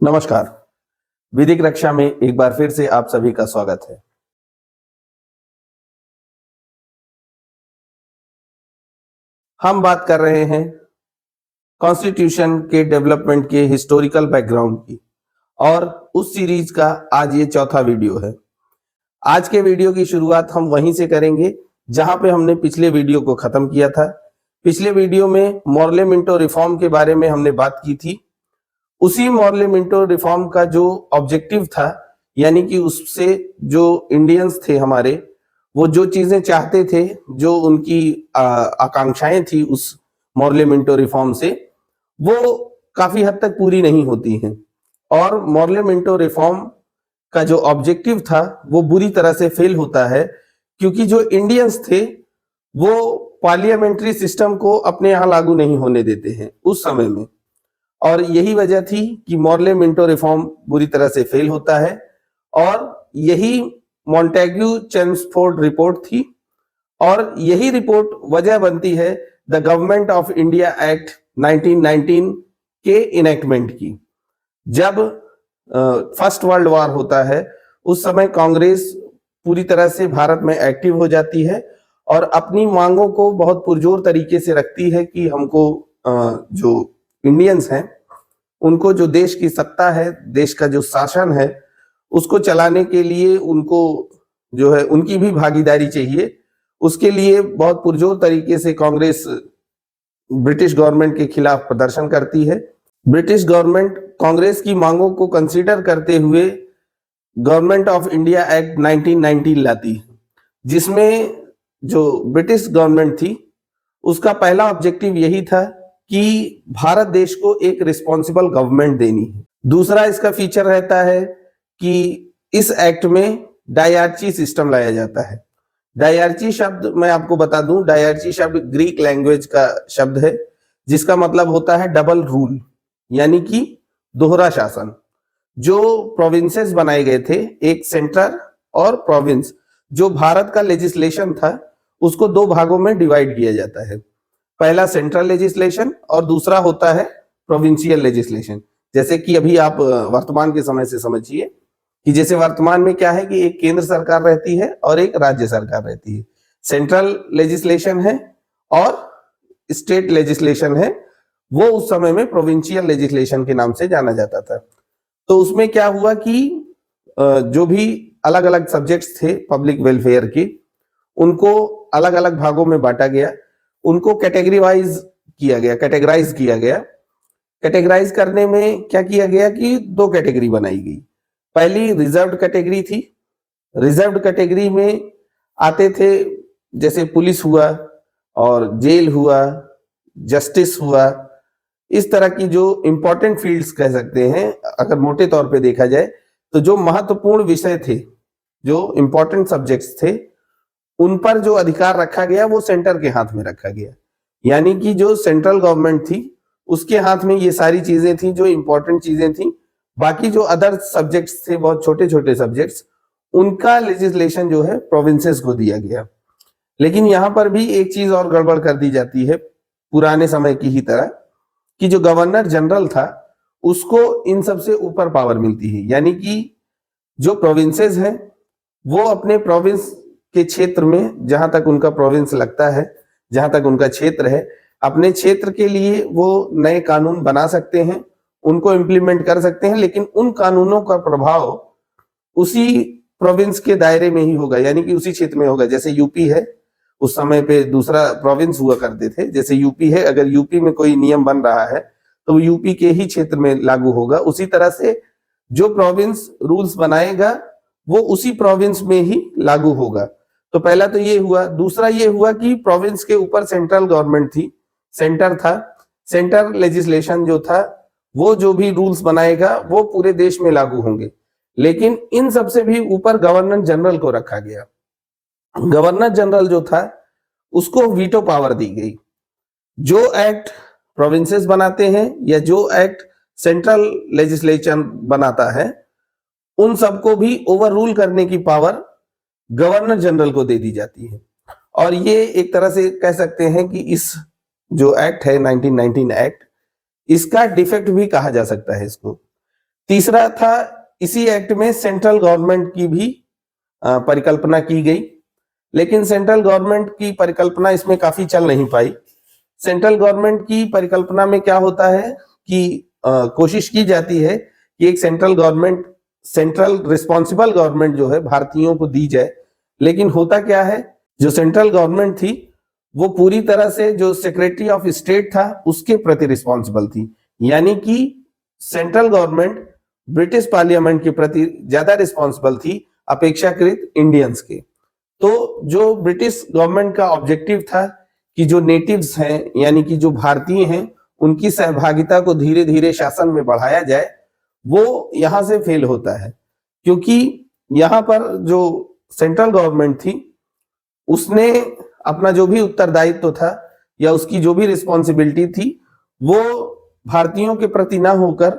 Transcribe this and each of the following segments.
नमस्कार। विधिक रक्षा में एक बार फिर से आप सभी का स्वागत है। हम बात कर रहे हैं कॉन्स्टिट्यूशन के डेवलपमेंट के हिस्टोरिकल बैकग्राउंड की और उस सीरीज का आज ये चौथा वीडियो है। आज के वीडियो की शुरुआत हम वहीं से करेंगे जहां पे हमने पिछले वीडियो को खत्म किया था। पिछले वीडियो में मॉर्ले मिंटो रिफॉर्म के बारे में हमने बात की थी। उसी मॉर्ले मिंटो रिफॉर्म का जो ऑब्जेक्टिव था, यानी कि उससे जो इंडियंस थे हमारे, वो जो चीजें चाहते थे, जो उनकी आकांक्षाएं थी उस मॉर्ले मिंटो रिफॉर्म से, वो काफी हद तक पूरी नहीं होती हैं। और मॉर्ले मिंटो रिफॉर्म का जो ऑब्जेक्टिव था वो बुरी तरह से फेल होता है, क्योंकि जो इंडियंस थे वो पार्लियामेंट्री सिस्टम को अपने यहाँ लागू नहीं होने देते हैं उस समय में। और यही वजह थी कि मॉर्ले मिंटो रिफॉर्म बुरी तरह से फेल होता है। और यही मॉन्टेग्यू चेम्सफोर्ड रिपोर्ट थी, और यही रिपोर्ट वजह बनती है the government of India act 1919 के इनेक्टमेंट की। जब फर्स्ट वर्ल्ड वॉर होता है उस समय कांग्रेस पूरी तरह से भारत में एक्टिव हो जाती है और अपनी मांगों को बहुत पुरजोर तरीके से रखती है कि हमको जो इंडियंस हैं उनको जो देश की सत्ता है, देश का जो शासन है, उसको चलाने के लिए उनको जो है उनकी भी भागीदारी चाहिए। उसके लिए बहुत पुरजोर तरीके से कांग्रेस ब्रिटिश गवर्नमेंट के खिलाफ प्रदर्शन करती है। ब्रिटिश गवर्नमेंट कांग्रेस की मांगों को कंसीडर करते हुए गवर्नमेंट ऑफ इंडिया एक्ट 1919 लाती है, जिसमें जो ब्रिटिश गवर्नमेंट थी उसका पहला ऑब्जेक्टिव यही था कि भारत देश को एक रिस्पॉन्सिबल गवर्नमेंट देनी है। दूसरा इसका फीचर रहता है कि इस एक्ट में डायआर्ची सिस्टम लाया जाता है। डायआर्ची शब्द मैं आपको बता दूं, डायआर्ची शब्द ग्रीक लैंग्वेज का शब्द है, जिसका मतलब होता है डबल रूल, यानी कि दोहरा शासन। जो प्रोविंसेस बनाए गए थे, एक सेंटर और प्रोविंस, जो भारत का लेजिस्लेशन था उसको दो भागों में डिवाइड किया जाता है। पहला सेंट्रल लेजिस्लेशन और दूसरा होता है प्रोविंशियल लेजिस्लेशन। जैसे कि अभी आप वर्तमान के समय से समझिए कि जैसे वर्तमान में क्या है कि एक केंद्र सरकार रहती है और एक राज्य सरकार रहती है। सेंट्रल लेजिस्लेशन है और स्टेट लेजिस्लेशन है, वो उस समय में प्रोविंशियल लेजिस्लेशन के नाम से जाना जाता था। तो उसमें क्या हुआ कि जो भी अलग अलग सब्जेक्ट्स थे पब्लिक वेलफेयर के, उनको अलग अलग भागों में बांटा गया, उनको कैटेगराइज किया गया। कैटेगराइज करने में क्या किया गया कि दो कैटेगरी बनाई गई। पहली रिजर्व्ड कैटेगरी थी। रिजर्व्ड कैटेगरी में आते थे जैसे पुलिस हुआ और जेल हुआ, जस्टिस हुआ, इस तरह की जो इंपॉर्टेंट फील्ड्स कह सकते हैं अगर मोटे तौर पे देखा जाए, तो जो महत्वपूर्ण विषय थे, जो इंपॉर्टेंट सब्जेक्ट्स थे, उन पर जो अधिकार रखा गया वो सेंटर के हाथ में रखा गया। यानी कि जो सेंट्रल गवर्नमेंट थी उसके हाथ में ये सारी चीजें थी जो इंपॉर्टेंट चीजें थी। बाकी जो अदर सब्जेक्ट्स थे, बहुत छोटे छोटे सब्जेक्ट्स, उनका लेजिस्लेशन जो है प्रोविंसेस को दिया गया। लेकिन यहां पर भी एक चीज और गड़बड़ कर दी जाती है पुराने समय की ही तरह, कि जो गवर्नर जनरल था उसको इन सबसे ऊपर पावर मिलती है। यानी कि जो प्रोविंसेस हैं वो अपने प्रोविंस के क्षेत्र में, जहां तक उनका प्रोविंस लगता है, जहां तक उनका क्षेत्र है, अपने क्षेत्र के लिए वो नए कानून बना सकते हैं, उनको इम्प्लीमेंट कर सकते हैं, लेकिन उन कानूनों का प्रभाव उसी प्रोविंस के दायरे में ही होगा, यानी कि उसी क्षेत्र में होगा। जैसे यूपी है, उस समय पे दूसरा प्रोविंस हुआ करते थे, जैसे यूपी है, अगर यूपी में कोई नियम बन रहा है तो वो यूपी के ही क्षेत्र में लागू होगा। उसी तरह से जो प्रोविंस रूल्स बनाएगा वो उसी प्रोविंस में ही लागू होगा। तो पहला तो ये हुआ। दूसरा ये हुआ कि प्रोविंस के ऊपर सेंट्रल गवर्नमेंट थी, सेंटर था। सेंटर लेजिस्लेशन जो था, वो जो भी रूल्स बनाएगा वो पूरे देश में लागू होंगे। लेकिन इन सबसे भी ऊपर गवर्नर जनरल को रखा गया। गवर्नर जनरल जो था उसको वीटो पावर दी गई। जो एक्ट प्रोविंसेस बनाते हैं या जो एक्ट सेंट्रल लेजिस्लेशन बनाता है, उन सबको भी ओवर रूल करने की पावर गवर्नर जनरल को दे दी जाती है। और ये एक तरह से कह सकते हैं कि इस जो एक्ट है 1919 एक्ट, इसका डिफेक्ट भी कहा जा सकता है इसको। तीसरा था, इसी एक्ट में सेंट्रल गवर्नमेंट की भी परिकल्पना की गई, लेकिन सेंट्रल गवर्नमेंट की परिकल्पना इसमें काफी चल नहीं पाई। सेंट्रल गवर्नमेंट की परिकल्पना में क्या होता है कि कोशिश की जाती है कि एक सेंट्रल रिस्पॉन्सिबल गवर्नमेंट जो है भारतीयों को दी जाए, लेकिन होता क्या है, जो सेंट्रल गवर्नमेंट थी वो पूरी तरह से जो सेक्रेटरी ऑफ स्टेट था उसके प्रति रिस्पॉन्सिबल थी। यानी कि सेंट्रल गवर्नमेंट ब्रिटिश पार्लियामेंट के प्रति ज्यादा रिस्पॉन्सिबल थी अपेक्षाकृत इंडियंस के। तो जो ब्रिटिश गवर्नमेंट का ऑब्जेक्टिव था कि जो नेटिव्स हैं यानी कि जो भारतीय हैं उनकी सहभागिता को धीरे धीरे शासन में बढ़ाया जाए, वो यहां से फेल होता है, क्योंकि यहां पर जो सेंट्रल गवर्नमेंट थी उसने अपना जो भी उत्तरदायित्व था या उसकी जो भी रिस्पॉन्सिबिलिटी थी वो भारतीयों के प्रति ना होकर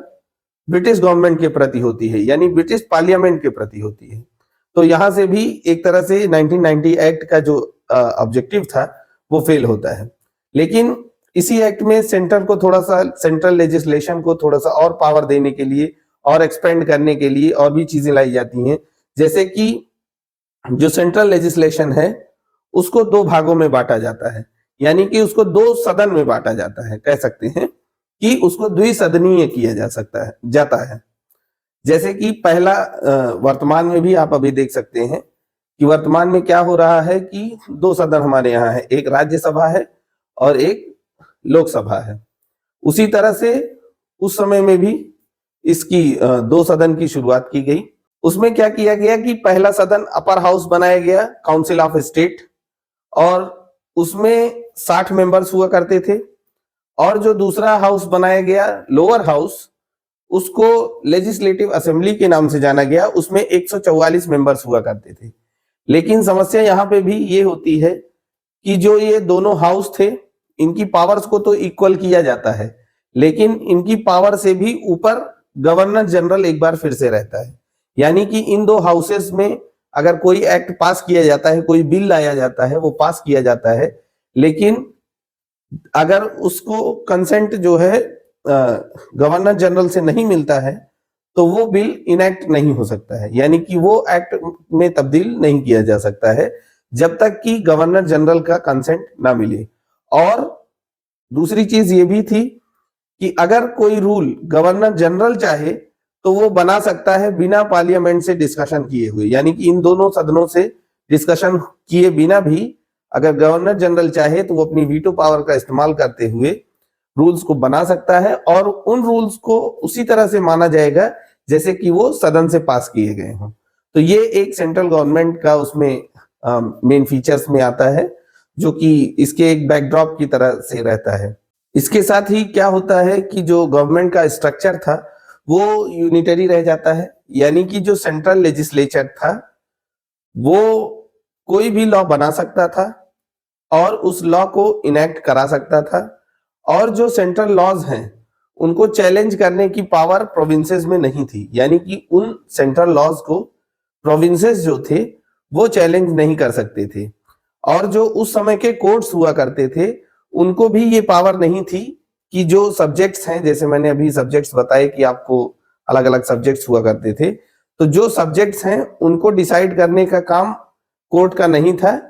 ब्रिटिश गवर्नमेंट के प्रति होती है, यानी ब्रिटिश पार्लियामेंट के प्रति होती है। तो यहां से भी एक तरह से 1990 एक्ट का जो ऑब्जेक्टिव था वो फेल होता है। लेकिन इसी एक्ट में सेंट्रल लेजिस्लेशन को थोड़ा सा और पावर देने के लिए और एक्सपेंड करने के लिए और भी चीजें लाई जाती हैं, जैसे कि जो सेंट्रल लेजिस्लेशन है उसको दो भागों में बांटा जाता है, यानी कि उसको दो सदन में बांटा जाता है, कह सकते हैं कि उसको द्विसदनीय किया जाता है। जैसे कि पहला, वर्तमान में भी आप अभी देख सकते हैं कि वर्तमान में क्या हो रहा है कि दो सदन हमारे यहाँ है, एक राज्यसभा है और एक लोकसभा है। उसी तरह से उस समय में भी इसकी दो सदन की शुरुआत की गई। उसमें क्या किया गया कि पहला सदन अपर हाउस बनाया गया, काउंसिल ऑफ स्टेट, और उसमें 60 मेंबर्स हुआ करते थे। और जो दूसरा हाउस बनाया गया, लोअर हाउस, उसको लेजिस्लेटिव असेंबली के नाम से जाना गया, उसमें 144 मेंबर्स हुआ करते थे। लेकिन समस्या यहाँ पे भी ये होती है कि जो ये दोनों हाउस थे इनकी पावर्स को तो इक्वल किया जाता है, लेकिन इनकी पावर से भी ऊपर गवर्नर जनरल एक बार फिर से रहता है। यानी कि इन दो हाउसेस में अगर कोई एक्ट पास किया जाता है, कोई बिल लाया जाता है, वो पास किया जाता है, लेकिन अगर उसको कंसेंट जो है गवर्नर जनरल से नहीं मिलता है तो वो बिल इनएक्ट नहीं हो सकता है, यानी कि वो एक्ट में तब्दील नहीं किया जा सकता है जब तक कि गवर्नर जनरल का कंसेंट ना मिले। और दूसरी चीज ये भी थी कि अगर कोई रूल गवर्नर जनरल चाहे तो वो बना सकता है बिना पार्लियामेंट से डिस्कशन किए हुए, यानी कि इन दोनों सदनों से डिस्कशन किए बिना भी अगर गवर्नर जनरल चाहे तो वो अपनी वीटो पावर का इस्तेमाल करते हुए रूल्स को बना सकता है, और उन रूल्स को उसी तरह से माना जाएगा जैसे कि वो सदन से पास किए गए हों। तो ये एक सेंट्रल गवर्नमेंट का उसमें मेन फीचर्स में आता है, जो कि इसके एक बैकड्रॉप की तरह से रहता है। इसके साथ ही क्या होता है कि जो गवर्नमेंट का स्ट्रक्चर था वो यूनिटरी रह जाता है, यानी कि जो सेंट्रल लेजिस्लेचर था वो कोई भी लॉ बना सकता था और उस लॉ को इनेक्ट करा सकता था, और जो सेंट्रल लॉज हैं उनको चैलेंज करने की पावर प्रोविंसेस में नहीं थी, यानी कि उन सेंट्रल लॉज को प्रोविंसेस जो थे वो चैलेंज नहीं कर सकते थे। और जो उस समय के कोर्ट्स हुआ करते थे उनको भी ये पावर नहीं थी कि जो सब्जेक्ट्स हैं, जैसे मैंने अभी सब्जेक्ट्स बताए कि आपको अलग अलग सब्जेक्ट्स हुआ करते थे, तो जो सब्जेक्ट्स हैं उनको डिसाइड करने का काम कोर्ट का नहीं था।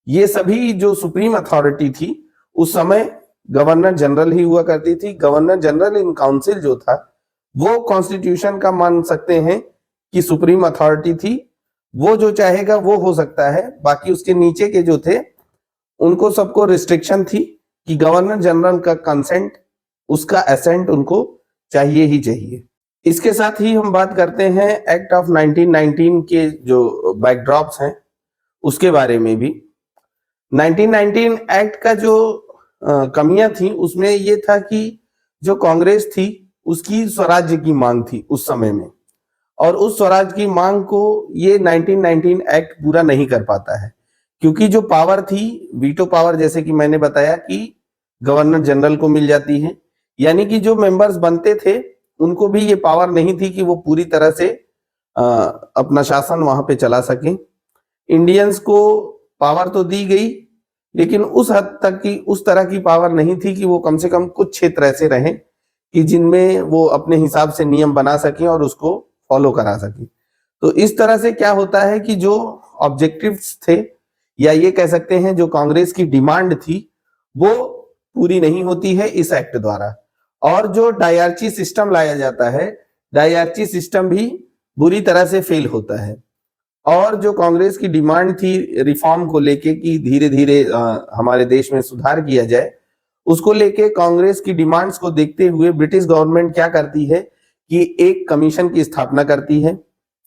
ये सभी जो सुप्रीम अथॉरिटी थी उस समय गवर्नर जनरल ही हुआ करती थी। गवर्नर जनरल इन काउंसिल जो था वो कॉन्स्टिट्यूशन का मान सकते हैं कि सुप्रीम अथॉरिटी थी, वो जो चाहेगा वो हो सकता है। बाकी उसके नीचे के जो थे उनको सबको रिस्ट्रिक्शन थी कि गवर्नर जनरल का कंसेंट, उसका असेंट उनको चाहिए ही चाहिए। इसके साथ ही हम बात करते हैं एक्ट ऑफ 1919 के जो बैकड्रॉप्स हैं उसके बारे में भी। 1919 एक्ट का जो कमियां थी उसमें ये था कि जो कांग्रेस थी उसकी स्वराज्य की मांग थी उस समय में, और उस स्वराज की मांग को ये 1919 एक्ट पूरा नहीं कर पाता है, क्योंकि जो पावर थी वीटो पावर, जैसे कि मैंने बताया कि गवर्नर जनरल को मिल जाती है, यानी कि जो मेंबर्स बनते थे उनको भी ये पावर नहीं थी कि वो पूरी तरह से अपना शासन वहां पे चला सके। इंडियंस को पावर तो दी गई, लेकिन उस हद तक की, उस तरह की पावर नहीं थी कि वो कम से कम कुछ क्षेत्र ऐसे रहें कि जिनमें वो अपने हिसाब से नियम बना सकें और उसको फॉलो करा सकें। तो इस तरह से क्या होता है कि जो ऑब्जेक्टिव्स थे, या ये कह सकते हैं जो कांग्रेस की डिमांड थी, वो पूरी नहीं होती है इस एक्ट द्वारा। और जो डायरची सिस्टम लाया जाता है, डायरची सिस्टम भी बुरी तरह से फेल होता है। और जो कांग्रेस की डिमांड थी रिफॉर्म को लेके कि धीरे धीरे हमारे देश में सुधार किया जाए, उसको लेके कांग्रेस की डिमांड्स को देखते हुए ब्रिटिश गवर्नमेंट क्या करती है कि एक कमीशन की स्थापना करती है,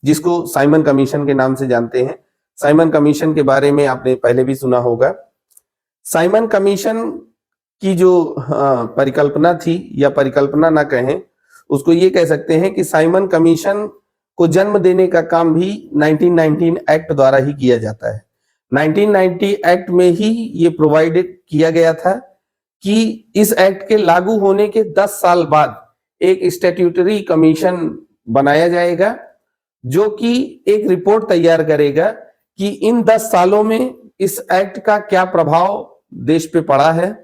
जिसको साइमन कमीशन के नाम से जानते हैं। साइमन कमीशन के बारे में आपने पहले भी सुना होगा। साइमन कमीशन की जो परिकल्पना थी, या परिकल्पना ना कहें, उसको ये कह सकते हैं कि साइमन कमीशन को जन्म देने का काम भी 1919 एक्ट द्वारा ही किया जाता है। 1990 एक्ट में ही ये प्रोवाइडेड किया गया था कि इस एक्ट के लागू होने के 10 साल बाद एक स्टैट्यूटरी कमीशन बनाया जाएगा, जो कि एक रिपोर्ट तैयार करेगा कि इन 10 सालों में इस एक्ट का क्या प्रभाव देश पे पड़ा है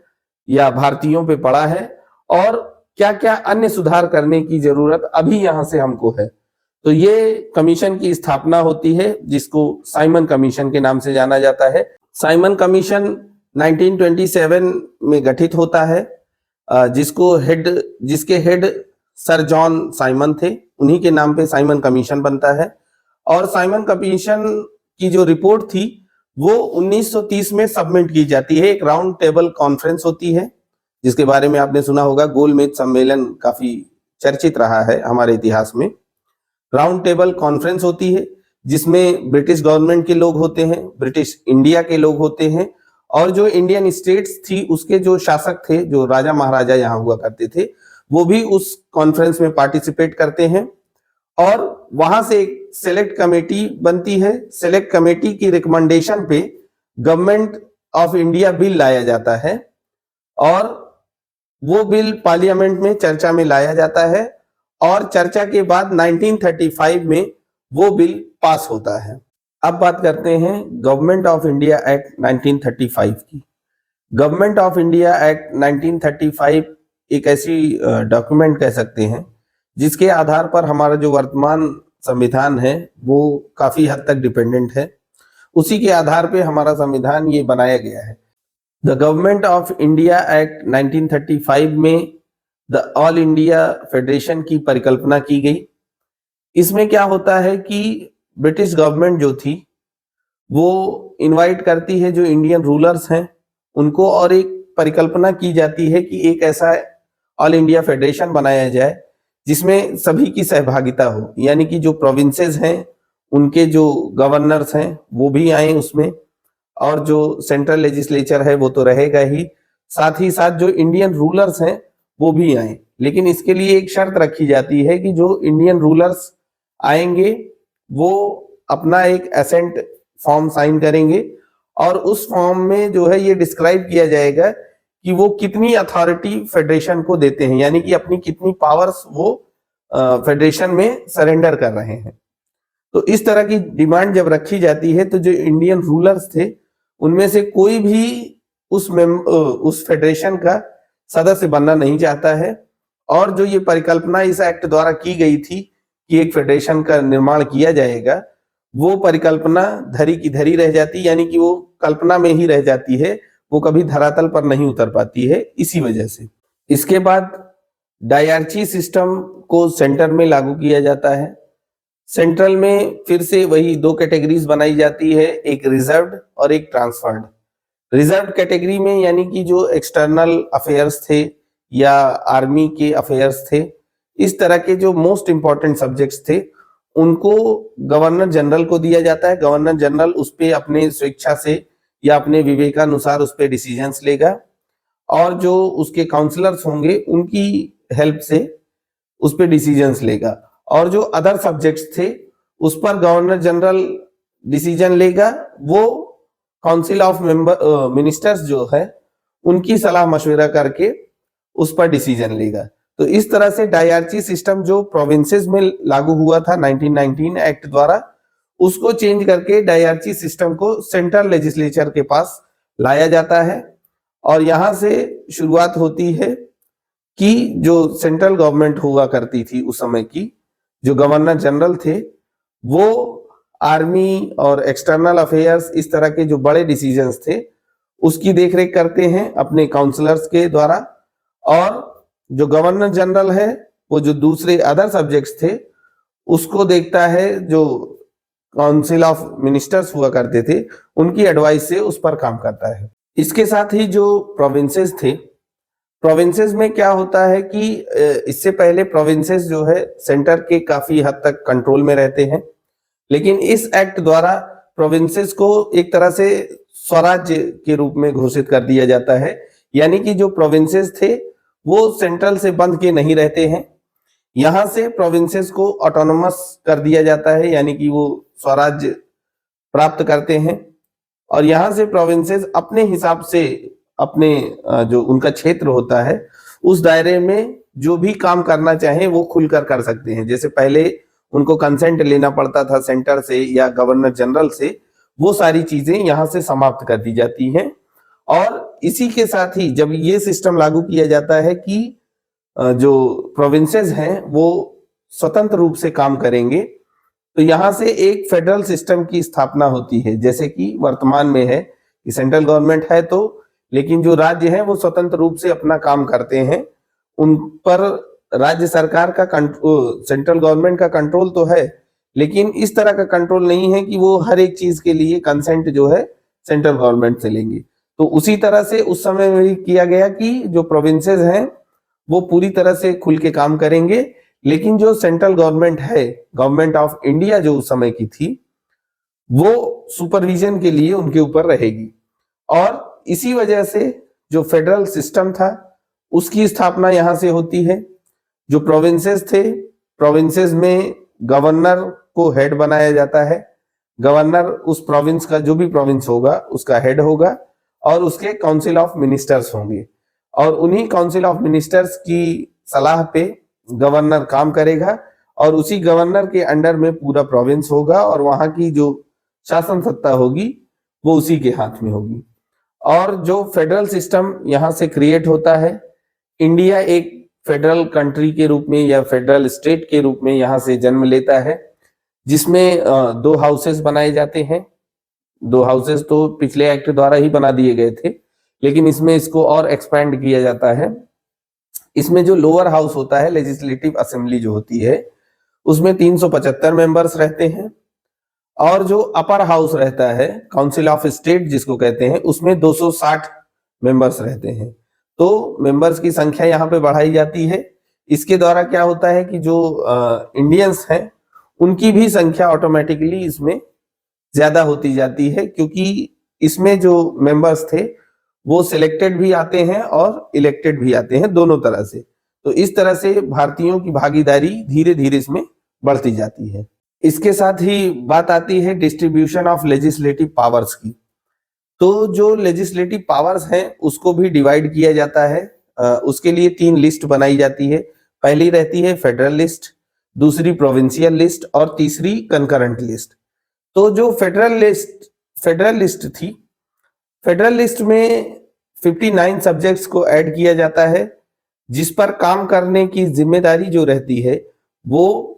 या भारतीयों पे पड़ा है, और क्या क्या अन्य सुधार करने की जरूरत अभी यहां से हमको है। तो ये कमीशन की स्थापना होती है, जिसको साइमन कमीशन के नाम से जाना जाता है। साइमन कमीशन 1927 में गठित होता है, जिसके हेड सर जॉन साइमन थे। उन्हीं के नाम पे साइमन कमीशन बनता है। और साइमन कमीशन की जो रिपोर्ट थी वो 1930 में सबमिट की जाती है। एक राउंड टेबल कॉन्फ्रेंस होती है, जिसके बारे में आपने सुना होगा। गोलमेज सम्मेलन काफी चर्चित रहा है हमारे इतिहास में। राउंड टेबल कॉन्फ्रेंस होती है, जिसमें ब्रिटिश गवर्नमेंट के लोग होते हैं, ब्रिटिश इंडिया के लोग होते हैं, और जो इंडियन स्टेट्स थी उसके जो शासक थे, जो राजा महाराजा यहाँ हुआ करते थे, वो भी उस कॉन्फ्रेंस में पार्टिसिपेट करते हैं। और वहां से एक सेलेक्ट कमेटी बनती है। सेलेक्ट कमेटी की रिकमेंडेशन पे गवर्नमेंट ऑफ इंडिया बिल लाया जाता है, और वो बिल पार्लियामेंट में चर्चा में लाया जाता है, और चर्चा के बाद 1935 में वो बिल पास होता है। अब बात करते हैं गवर्नमेंट ऑफ इंडिया एक्ट 1935 की। गवर्नमेंट ऑफ इंडिया एक्ट 1935 एक ऐसी डॉक्यूमेंट कह सकते हैं जिसके आधार पर हमारा जो वर्तमान संविधान है वो काफी हद तक डिपेंडेंट है। उसी के आधार पे हमारा संविधान ये बनाया गया है। The government of India act 1935 में द ऑल इंडिया फेडरेशन की परिकल्पना की गई। इसमें क्या होता है कि ब्रिटिश गवर्नमेंट जो थी वो इनवाइट करती है जो इंडियन रूलर्स हैं उनको, और एक परिकल्पना की जाती है कि एक ऐसा ऑल इंडिया फेडरेशन बनाया जाए जिसमें सभी की सहभागिता हो, यानी कि जो प्रोविंसेस हैं उनके जो गवर्नर्स हैं वो भी आए उसमें, और जो सेंट्रल लेजिस्लेचर है वो तो रहेगा ही, साथ ही साथ जो इंडियन रूलर्स हैं वो भी आए। लेकिन इसके लिए एक शर्त रखी जाती है कि जो इंडियन रूलर्स आएंगे वो अपना एक एसेंट फॉर्म साइन करेंगे, और उस फॉर्म में जो है ये डिस्क्राइब किया जाएगा कि वो कितनी अथॉरिटी फेडरेशन को देते हैं, यानी कि अपनी कितनी पावर्स वो फेडरेशन में सरेंडर कर रहे हैं। तो इस तरह की डिमांड जब रखी जाती है तो जो इंडियन रूलर्स थे उनमें से कोई भी उस फेडरेशन का सदस्य बनना नहीं चाहता है। और जो ये परिकल्पना इस एक्ट द्वारा की गई थी कि एक फेडरेशन का निर्माण किया जाएगा, वो परिकल्पना धरी की धरी रह जाती, यानी कि वो कल्पना में ही रह जाती है, वो कभी धरातल पर नहीं उतर पाती है इसी वजह से। इसके बाद डायरची सिस्टम को सेंटर में लागू किया जाता है। सेंट्रल में फिर से वही दो कैटेगरीज बनाई जाती है, एक रिजर्व्ड और एक ट्रांसफर्ड। रिजर्व कैटेगरी में यानी कि जो एक्सटर्नल अफेयर्स थे या आर्मी के अफेयर्स थे, इस तरह के जो मोस्ट इंपॉर्टेंट सब्जेक्ट्स थे उनको गवर्नर जनरल को दिया जाता है। गवर्नर जनरल उस पर अपने स्वेच्छा से या अपने विवेकानुसार उस पर डिसीजंस लेगा, और जो उसके काउंसलर्स होंगे उनकी हेल्प से उस पर डिसीजंस लेगा। और जो अदर सब्जेक्ट्स थे उस पर गवर्नर जनरल डिसीजन लेगा, वो काउंसिल ऑफ मिनिस्टर्स जो है उनकी सलाह मशवरा करके उस पर डिसीजन लेगा। तो इस तरह से डायरची सिस्टम जो प्रोविंसेस में लागू हुआ था 1919 एक्ट द्वारा, उसको चेंज करके डायरची सिस्टम को सेंट्रल लेजिस्लेचर के पास लाया जाता है। और यहां से शुरुआत होती है कि जो सेंट्रल गवर्नमेंट हुआ करती थी उस समय की, जो गवर्नर जनरल थे, वो आर्मी और एक्सटर्नल अफेयर्स इस तरह के जो बड़े डिसीजंस थे उसकी देखरेख करते हैं अपने काउंसलर्स के द्वारा। और जो गवर्नर जनरल है वो जो दूसरे अदर सब्जेक्ट्स थे उसको देखता है, जो काउंसिल ऑफ मिनिस्टर्स हुआ करते थे उनकी एडवाइस से उस पर काम करता है। इसके साथ ही जो प्रोविंसेस थे, प्रोविंसेस में क्या होता है कि इससे पहले प्रोविंसेस जो है सेंटर के काफी हद तक कंट्रोल में रहते हैं, लेकिन इस एक्ट द्वारा प्रोविंसेस को एक तरह से स्वराज्य के रूप में घोषित कर दिया जाता है। यानी कि जो प्रोविंसेस थे वो सेंट्रल से बंध के नहीं रहते हैं, यहां से प्रोविंसेस को ऑटोनोमस कर दिया जाता है, यानी कि वो स्वराज्य प्राप्त करते हैं। और यहां से प्रोविंसेस अपने हिसाब से अपने जो उनका क्षेत्र होता है उस दायरे में जो भी काम करना चाहे वो खुलकर कर सकते हैं। जैसे पहले उनको कंसेंट लेना पड़ता था सेंटर से या गवर्नर जनरल से, वो सारी चीजें यहां से समाप्त कर दी जाती हैं। और इसी के साथ ही जब ये सिस्टम लागू किया जाता है कि जो प्रोविंसेस हैं वो स्वतंत्र रूप से काम करेंगे, तो यहां से एक फेडरल सिस्टम की स्थापना होती है। जैसे कि वर्तमान में है कि सेंट्रल गवर्नमेंट है तो, लेकिन जो राज्य हैं वो स्वतंत्र रूप से अपना काम करते हैं, उन पर राज्य सरकार का सेंट्रल गवर्नमेंट का कंट्रोल तो है, लेकिन इस तरह का कंट्रोल नहीं है कि वो हर एक चीज के लिए कंसेंट जो है सेंट्रल गवर्नमेंट से लेंगे। तो उसी तरह से उस समय में भी किया गया कि जो प्रोविंसेस हैं वो पूरी तरह से खुल के काम करेंगे, लेकिन जो सेंट्रल गवर्नमेंट है, गवर्नमेंट ऑफ इंडिया जो उस समय की थी, वो सुपरविजन के लिए उनके ऊपर रहेगी। और इसी वजह से जो फेडरल सिस्टम था उसकी स्थापना यहां से होती है। जो प्रोविंसेस थे, प्रोविंसेस में गवर्नर को हेड बनाया जाता है। गवर्नर उस प्रोविंस का, जो भी प्रोविंस होगा उसका हेड होगा, और उसके काउंसिल ऑफ मिनिस्टर्स होंगे, और उन्हीं काउंसिल ऑफ मिनिस्टर्स की सलाह पे गवर्नर काम करेगा, और उसी गवर्नर के अंडर में पूरा प्रोविंस होगा, और वहां की जो शासन सत्ता होगी वो उसी के हाथ में होगी। और जो फेडरल सिस्टम यहाँ से क्रिएट होता है, इंडिया एक फेडरल कंट्री के रूप में या फेडरल स्टेट के रूप में यहाँ से जन्म लेता है, जिसमें दो हाउसेस बनाए जाते हैं। दो हाउसेस तो पिछले एक्ट द्वारा ही बना दिए गए थे, लेकिन इसमें इसको और एक्सपैंड किया जाता है। इसमें जो लोअर हाउस होता है, लेजिस्लेटिव असेंबली जो होती है, उसमें 375 मेंबर्स रहते हैं, और जो अपर हाउस रहता है, काउंसिल ऑफ स्टेट जिसको कहते हैं, उसमें 260 मेंबर्स रहते हैं। तो मेंबर्स की संख्या यहाँ पे बढ़ाई जाती है। इसके द्वारा क्या होता है कि जो इंडियंस हैं उनकी भी संख्या ऑटोमेटिकली इसमें ज्यादा होती जाती है, क्योंकि इसमें जो मेंबर्स थे वो सिलेक्टेड भी आते हैं और इलेक्टेड भी आते हैं, दोनों तरह से। तो इस तरह से भारतीयों की भागीदारी धीरे धीरे इसमें बढ़ती जाती है। इसके साथ ही बात आती है डिस्ट्रीब्यूशन ऑफ लेजिस्लेटिव पावर्स की। तो जो लेजिस्लेटिव पावर्स हैं उसको भी डिवाइड किया जाता है। उसके लिए 3 लिस्ट बनाई जाती है। पहली रहती है फेडरल लिस्ट, दूसरी प्रोविंशियल लिस्ट, और तीसरी कंकरेंट लिस्ट। तो जो फेडरल लिस्ट थी, फेडरल लिस्ट में 59 सब्जेक्ट्स को ऐड किया जाता है, जिस पर काम करने की जिम्मेदारी जो रहती है वो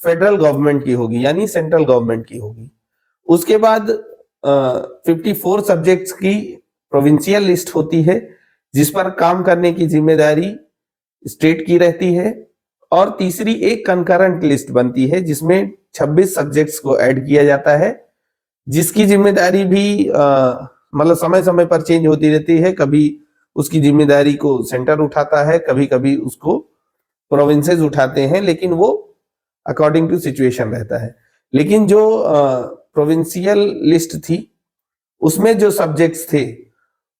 फेडरल गवर्नमेंट की होगी, यानी सेंट्रल गवर्नमेंट की होगी। उसके बाद 54 सब्जेक्ट्स की प्रोविंशियल लिस्ट होती है, जिस पर काम करने की जिम्मेदारी स्टेट की रहती है। और तीसरी एक कंकरेंट लिस्ट बनती है, जिसमें 26 सब्जेक्ट्स को ऐड किया जाता है, जिसकी जिम्मेदारी भी मतलब समय समय पर चेंज होती रहती है। कभी उसकी जिम्मेदारी को सेंटर उठाता है, कभी कभी उसको प्रोविंसेस उठाते हैं, लेकिन वो अकॉर्डिंग टू सिचुएशन रहता है। लेकिन जो प्रोविंशियल लिस्ट थी उसमें जो सब्जेक्ट्स थे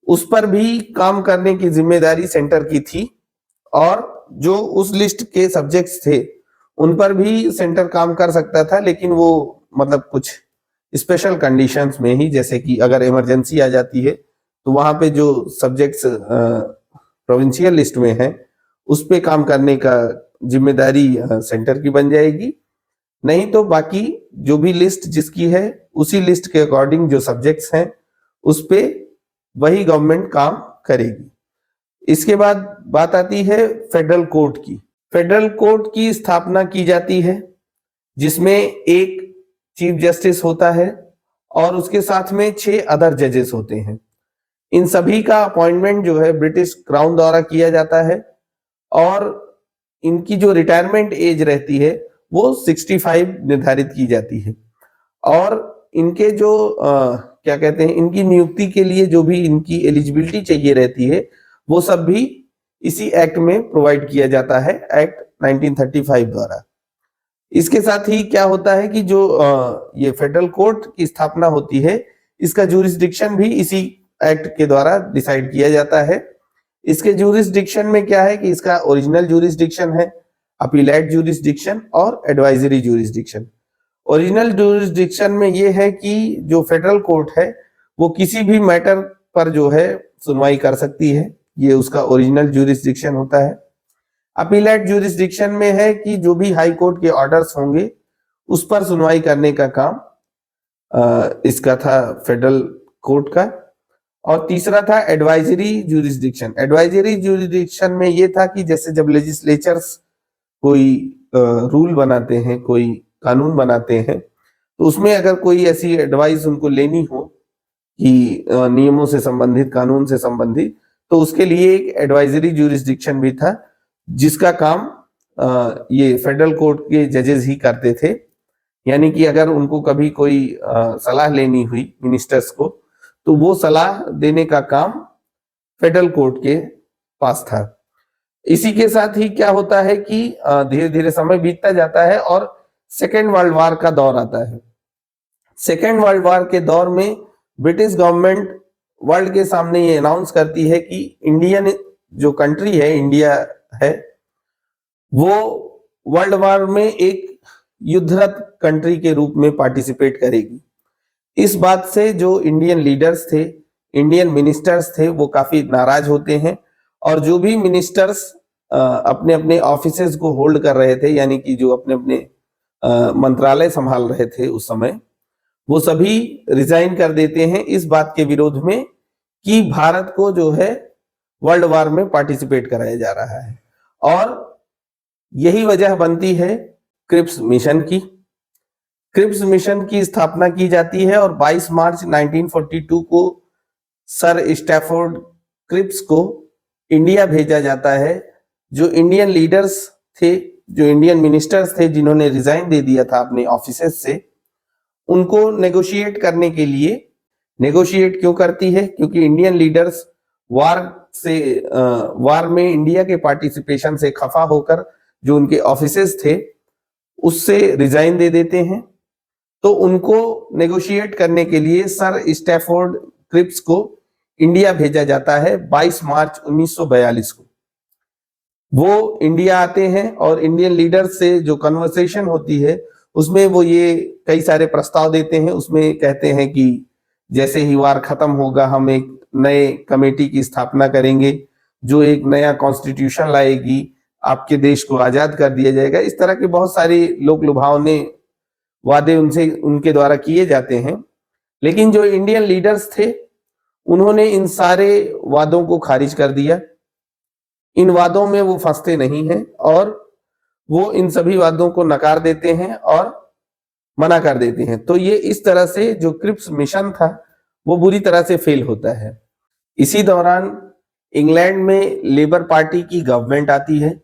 उस पर भी काम करने की जिम्मेदारी सेंटर की थी, और जो उस लिस्ट के सब्जेक्ट्स थे उन पर भी सेंटर काम कर सकता था, लेकिन वो मतलब कुछ स्पेशल कंडीशंस में ही, जैसे कि अगर इमरजेंसी आ जाती है तो वहां पे जो सब्जेक्ट्स प्रोविंशियल लिस्ट में है उस पे काम करने का जिम्मेदारी सेंटर की बन जाएगी। नहीं तो बाकी जो भी लिस्ट जिसकी है उसी लिस्ट के अकॉर्डिंग जो सब्जेक्ट्स हैं उस पे वही गवर्नमेंट काम करेगी। इसके बाद बात आती है फेडरल कोर्ट की। फेडरल कोर्ट की स्थापना की जाती है जिसमें एक चीफ जस्टिस होता है और उसके साथ में 6 अदर जजेस होते हैं। इन सभी का अपॉइंटमेंट जो है ब्रिटिश क्राउन द्वारा किया जाता है और इनकी जो रिटायरमेंट एज रहती है वो 65 निर्धारित की जाती है। और इनके जो क्या कहते हैं, इनकी नियुक्ति के लिए जो भी इनकी एलिजिबिलिटी चाहिए रहती है वो सब भी इसी एक्ट में प्रोवाइड किया जाता है, एक्ट 1935 द्वारा। इसके साथ ही क्या होता है कि जो ये फेडरल कोर्ट की स्थापना होती है, इसका ज्यूरिसडिक्शन भी इसी एक्ट के द्वारा डिसाइड किया जाता है। इसके ज्यूरिसडिक्शन में क्या है कि इसका ओरिजिनल ज्यूरिसडिक्शन है, अपीलेट ज्यूरिसडिक्शन और एडवाइजरी ज्यूरिसडिक्शन। ओरिजिनल ज्यूरिसडिक्शन में ये है कि जो फेडरल कोर्ट है वो किसी भी मैटर पर जो है सुनवाई कर सकती है, ये उसका ओरिजिनल ज्यूरिसडिक्शन होता है। अपीलेट ज्यूरिसडिक्शन में है कि जो भी हाई कोर्ट के ऑर्डर्स होंगे उस पर सुनवाई करने का काम इसका था फेडरल कोर्ट का। और तीसरा था एडवाइजरी ज्यूरिसडिक्शन। एडवाइजरी ज्यूरिसडिक्शन में ये था कि जैसे जब लेजिस्लेचर्स कोई रूल बनाते हैं, कोई कानून बनाते हैं, तो उसमें अगर कोई ऐसी एडवाइस उनको लेनी हो कि नियमों से संबंधित, कानून से संबंधित, तो उसके लिए एक एडवाइजरी ज्यूरिसडिक्शन भी था जिसका काम ये फेडरल कोर्ट के जजेस ही करते थे। यानी कि अगर उनको कभी कोई सलाह लेनी हुई मिनिस्टर्स को, तो वो सलाह देने का काम फेडरल कोर्ट के पास था। इसी के साथ ही क्या होता है कि धीरे धीरे समय बीतता जाता है और सेकेंड वर्ल्ड वॉर का दौर आता है। सेकेंड वर्ल्ड वॉर के दौर में ब्रिटिश गवर्नमेंट वर्ल्ड के सामने ये अनाउंस करती है कि इंडियन जो कंट्री है, इंडिया है, वो वर्ल्ड वॉर में एक युद्धरत कंट्री के रूप में पार्टिसिपेट करेगी। इस बात से जो इंडियन लीडर्स थे, इंडियन मिनिस्टर्स थे, वो काफी नाराज होते हैं और जो भी मिनिस्टर्स अपने अपने ऑफिसेज को होल्ड कर रहे थे, यानी कि जो अपने अपने मंत्रालय संभाल रहे थे उस समय, वो सभी रिजाइन कर देते हैं इस बात के विरोध में कि भारत को जो है वर्ल्ड वॉर में पार्टिसिपेट कराया जा रहा है। और यही वजह बनती है क्रिप्स मिशन की। क्रिप्स मिशन की स्थापना की जाती है और 22 मार्च 1942 को सर स्टैफोर्ड क्रिप्स को इंडिया भेजा जाता है। जो इंडियन लीडर्स थे, जो इंडियन मिनिस्टर्स थे जिन्होंने रिजाइन दे दिया था अपने ऑफिसेस से, उनको नेगोशिएट करने के लिए, नेगोशिएट क्यों करती है, क्योंकि इंडियन लीडर्स वार में इंडिया के पार्टिसिपेशन से खफा होकर जो उनके ऑफिसेस थे उससे रिजाइन दे देते हैं। तो उनको नेगोशिएट करने के लिए सर स्टैफोर्ड क्रिप्स को इंडिया भेजा जाता है 22 मार्च 1942 को। वो इंडिया आते हैं और इंडियन लीडर्स से जो कन्वर्सेशन होती है उसमें वो ये कई सारे प्रस्ताव देते हैं। उसमें कहते हैं कि जैसे ही वार खत्म होगा हम एक नए कमेटी की स्थापना करेंगे जो एक नया कॉन्स्टिट्यूशन लाएगी, आपके देश को आजाद कर दिया जाएगा। इस तरह के बहुत सारे लोक लुभावने वादे उनके द्वारा किए जाते हैं। लेकिन जो इंडियन लीडर्स थे उन्होंने इन सारे वादों को खारिज कर दिया। इन वादों में वो फंसते नहीं हैं और वो इन सभी वादों को नकार देते हैं और मना कर देते हैं। तो ये इस तरह से जो क्रिप्स मिशन था वो बुरी तरह से फेल होता है। इसी दौरान इंग्लैंड में लेबर पार्टी की गवर्नमेंट आती है।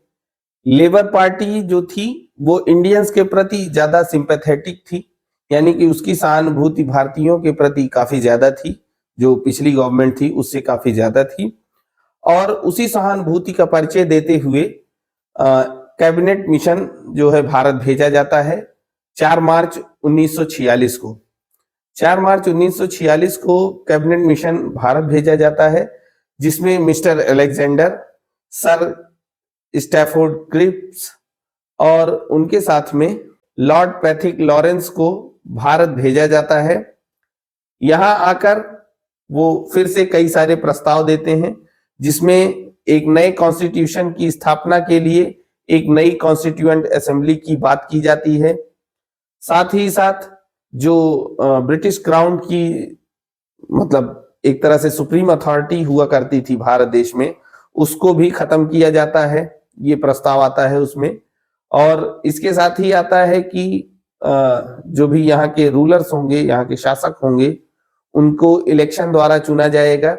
लेबर पार्टी जो थी वो इंडियंस के प्रति ज्यादा सिंपैथेटिक थी, यानी कि उसकी सहानुभूति भारतीयों के प्रति काफी ज्यादा थी, जो पिछली गवर्नमेंट थी उससे काफी ज्यादा थी। और उसी सहानुभूति का परिचय देते हुए कैबिनेट मिशन जो है भारत भेजा जाता है 4 मार्च 1946 को। 4 मार्च 1946 को कैबिनेट मिशन भारत भेजा जाता है जिसमें mister Alexander, sir Stafford Cripps और उनके साथ में लॉर्ड पैथिक लॉरेंस को भारत भेजा जाता है। यहां आकर वो फिर से कई सारे प्रस्ताव देते हैं जिसमें एक नए कॉन्स्टिट्यूशन की स्थापना के लिए एक नई कॉन्स्टिट्यूएंट असेंबली की बात की जाती है। साथ ही साथ जो ब्रिटिश क्राउन की, मतलब एक तरह से सुप्रीम अथॉरिटी हुआ करती थी भारत देश में, उसको भी खत्म किया जाता है, ये प्रस्ताव आता है उसमें। और इसके साथ ही आता है कि जो भी यहाँ के रूलर्स होंगे, यहाँ के शासक होंगे, उनको इलेक्शन द्वारा चुना जाएगा।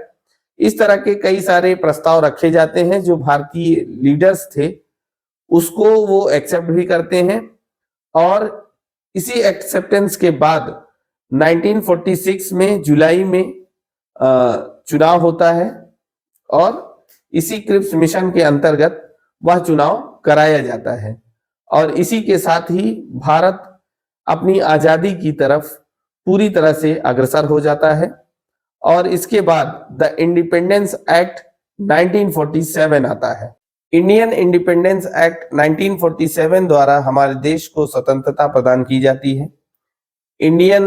इस तरह के कई सारे प्रस्ताव रखे जाते हैं जो भारतीय लीडर्स थे उसको वो एक्सेप्ट भी करते हैं। और इसी एक्सेप्टेंस के बाद 1946 में जुलाई में चुनाव होता है और इसी क्रिप्स मिशन के अंतर्गत वह चुनाव कराया जाता है। और इसी के साथ ही भारत अपनी आजादी की तरफ पूरी तरह से अग्रसर हो जाता है। और इसके बाद द इंडिपेंडेंस एक्ट 1947 आता है। इंडियन इंडिपेंडेंस एक्ट 1947 द्वारा हमारे देश को स्वतंत्रता प्रदान की जाती है। इंडियन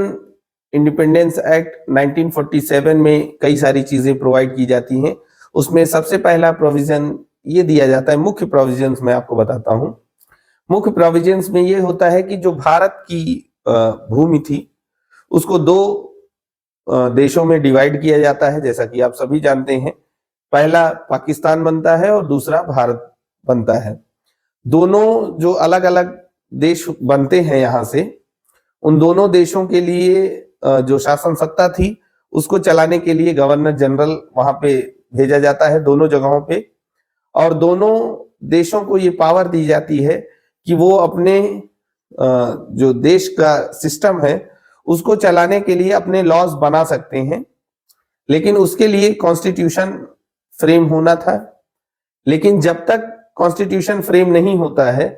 इंडिपेंडेंस एक्ट 1947 में कई सारी चीजें प्रोवाइड की जाती हैं। उसमें सबसे पहला प्रोविजन ये दिया जाता है, मुख्य प्रोविजंस मैं आपको बताता हूं। मुख्य प्रोविजंस में ये होता है कि जो भारत की भूमि थी उसको दो देशों में डिवाइड किया जाता है, जैसा कि आप सभी जानते हैं। पहला पाकिस्तान बनता है और दूसरा भारत बनता है। दोनों जो अलग अलग देश बनते हैं यहाँ से, उन दोनों देशों के लिए जो शासन सत्ता थी उसको चलाने के लिए गवर्नर जनरल वहां पे भेजा जाता है, दोनों जगहों पे। और दोनों देशों को ये पावर दी जाती है कि वो अपने जो देश का सिस्टम है उसको चलाने के लिए अपने लॉज बना सकते हैं, लेकिन उसके लिए कॉन्स्टिट्यूशन फ्रेम होना था। लेकिन जब तक कॉन्स्टिट्यूशन फ्रेम नहीं होता है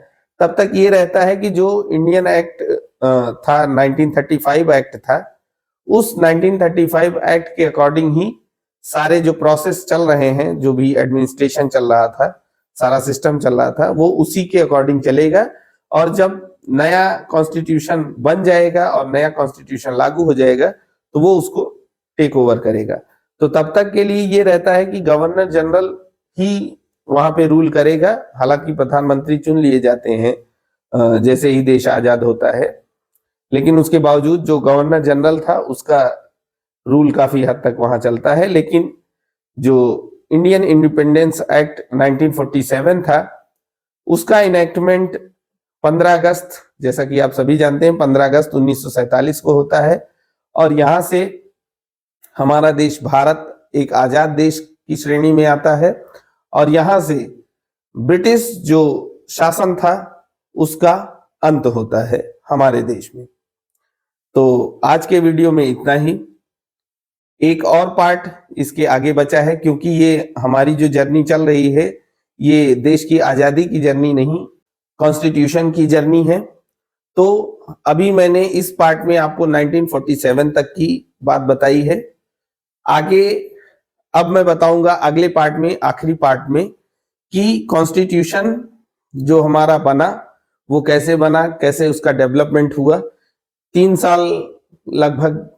तब तक ये रहता है कि जो इंडियन एक्ट था, 1935 एक्ट था, उस 1935 एक्ट के अकॉर्डिंग ही सारे जो प्रोसेस चल रहे हैं, जो भी एडमिनिस्ट्रेशन चल रहा था, सारा सिस्टम चल रहा था, वो उसी के अकॉर्डिंग चलेगा। और जब नया कॉन्स्टिट्यूशन बन जाएगा और नया कॉन्स्टिट्यूशन लागू हो जाएगा तो वो उसको टेक ओवर करेगा। तो तब तक के लिए ये रहता है कि गवर्नर जनरल ही वहां पे रूल करेगा। हालांकि प्रधानमंत्री चुन लिए जाते हैं जैसे ही देश आजाद होता है, लेकिन उसके बावजूद जो गवर्नर जनरल था उसका रूल काफी हद तक वहां चलता है। लेकिन जो इंडियन इंडिपेंडेंस एक्ट 1947 था उसका इनेक्टमेंट 15 अगस्त, जैसा कि आप सभी जानते हैं, 15 अगस्त 1947 को होता है। और यहां से हमारा देश भारत एक आजाद देश की श्रेणी में आता है और यहां से ब्रिटिश जो शासन था उसका अंत होता है हमारे देश में। तो आज के वीडियो में इतना ही। एक और पार्ट इसके आगे बचा है, क्योंकि ये हमारी जो जर्नी चल रही है ये देश की आजादी की जर्नी नहीं, कॉन्स्टिट्यूशन की जर्नी है। तो अभी मैंने इस पार्ट में आपको 1947 तक की बात बताई है। आगे अब मैं बताऊंगा अगले पार्ट में, आखिरी पार्ट में, कि कॉन्स्टिट्यूशन जो हमारा बना वो कैसे बना, कैसे उसका डेवलपमेंट हुआ। 3 साल लगभग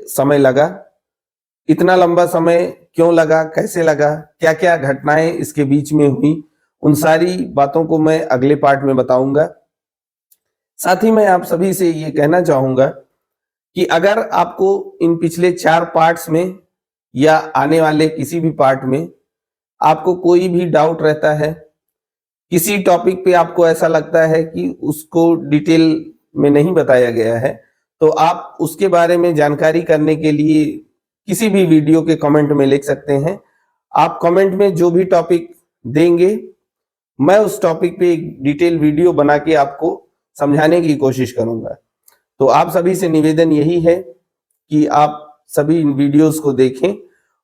समय लगा। इतना लंबा समय क्यों लगा, कैसे लगा, क्या क्या घटनाएं इसके बीच में हुई, उन सारी बातों को मैं अगले पार्ट में बताऊंगा। साथ ही मैं आप सभी से ये कहना चाहूंगा कि अगर आपको इन पिछले 4 पार्ट्स में या आने वाले किसी भी पार्ट में आपको कोई भी डाउट रहता है, किसी टॉपिक पे आपको ऐसा लगता है कि उसको डिटेल में नहीं बताया गया है, तो आप उसके बारे में जानकारी करने के लिए किसी भी वीडियो के कमेंट में लिख सकते हैं। आप कमेंट में जो भी टॉपिक देंगे मैं उस टॉपिक पे एक डिटेल वीडियो बना के आपको समझाने की कोशिश करूंगा। तो आप सभी से निवेदन यही है कि आप सभी इन वीडियोस को देखें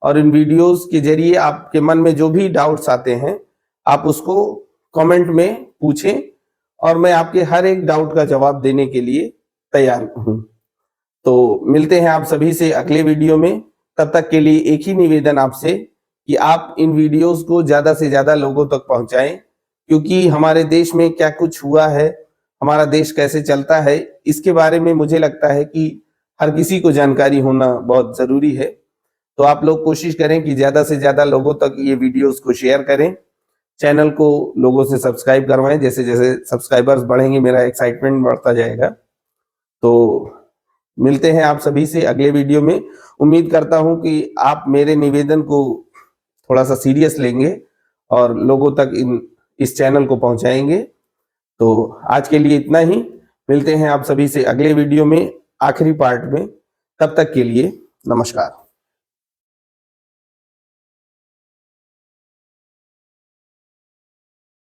और इन वीडियोस के जरिए आपके मन में जो भी डाउट्स आते हैं आप उसको कमेंट में पूछें और मैं आपके हर एक डाउट का जवाब देने के लिए तैयार हूं। तो मिलते हैं आप सभी से अगले वीडियो में। तब तक के लिए एक ही निवेदन आपसे कि आप इन वीडियोस को ज्यादा से ज्यादा लोगों तक पहुंचाएं, क्योंकि हमारे देश में क्या कुछ हुआ है, हमारा देश कैसे चलता है, इसके बारे में मुझे लगता है कि हर किसी को जानकारी होना बहुत जरूरी है। तो आप लोग कोशिश करें कि ज्यादा से ज्यादा लोगों तक ये वीडियोस को शेयर करें, चैनल को लोगों से सब्सक्राइब करवाएं। जैसे जैसे सब्सक्राइबर्स बढ़ेंगे मेरा एक्साइटमेंट बढ़ता जाएगा। तो मिलते हैं आप सभी से अगले वीडियो में। उम्मीद करता हूं कि आप मेरे निवेदन को थोड़ा सा सीरियस लेंगे और लोगों तक इस चैनल को पहुंचाएंगे। तो आज के लिए इतना ही, मिलते हैं आप सभी से अगले वीडियो में, आखिरी पार्ट में। तब तक के लिए नमस्कार।